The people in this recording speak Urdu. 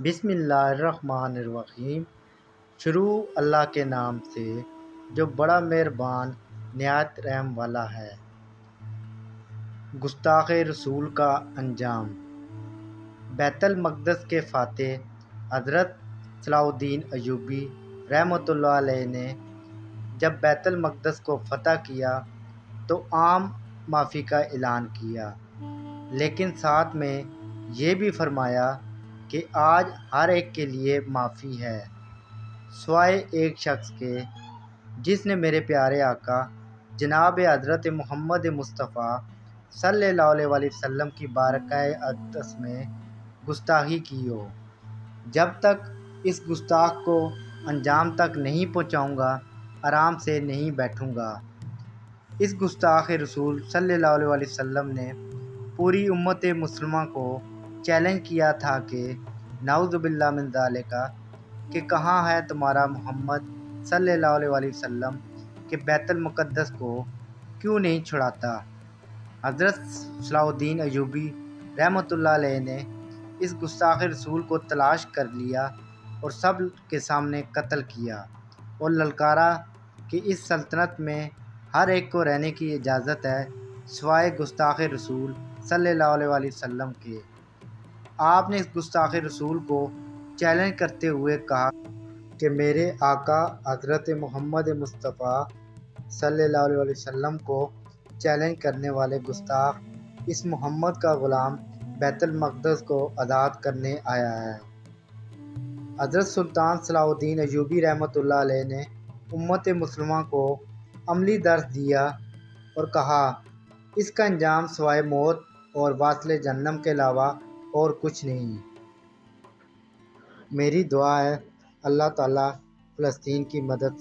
بسم اللہ الرحمن الرحیم۔ شروع اللہ کے نام سے جو بڑا مہربان نہایت رحم والا ہے۔ گستاخ رسول کا انجام۔ بیت المقدس کے فاتح حضرت صلاح الدین ایوبی رحمۃ اللہ علیہ نے جب بیت المقدس کو فتح کیا تو عام معافی کا اعلان کیا، لیکن ساتھ میں یہ بھی فرمایا کہ آج ہر ایک کے لیے معافی ہے سوائے ایک شخص کے، جس نے میرے پیارے آقا جناب حضرت محمد مصطفیٰ صلی اللہ علیہ وسلم کی بارگاہ اقدس میں گستاخی کی ہو۔ جب تک اس گستاخ کو انجام تک نہیں پہنچاؤں گا، آرام سے نہیں بیٹھوں گا۔ اس گستاخ رسول صلی اللہ علیہ وسلم نے پوری امت مسلمہ کو چیلنج کیا تھا کہ نعوذ باللہ من ذالک، کہ کہاں ہے تمہارا محمد صلی اللہ علیہ وسلم کہ بیت المقدس کو کیوں نہیں چھڑاتا۔ حضرت صلاح الدین ایوبی رحمۃ اللہ علیہ نے اس گستاخ رسول کو تلاش کر لیا اور سب کے سامنے قتل کیا اور للکارا کہ اس سلطنت میں ہر ایک کو رہنے کی اجازت ہے سوائے گستاخ رسول صلی اللہ علیہ وسلم کے۔ آپ نے اس گستاخ رسول کو چیلنج کرتے ہوئے کہا کہ میرے آقا حضرت محمد مصطفیٰ صلی اللہ علیہ وسلم کو چیلنج کرنے والے گستاخ اس محمد کا غلام بیت المقدس کو آزاد کرنے آیا ہے۔ حضرت سلطان صلاح الدین ایوبی رحمۃ اللہ علیہ نے امت مسلمہ کو عملی درس دیا اور کہا اس کا انجام سوائے موت اور واصل جہنم کے علاوہ اور کچھ نہیں۔ میری دعا ہے اللہ تعالیٰ فلسطین کی مدد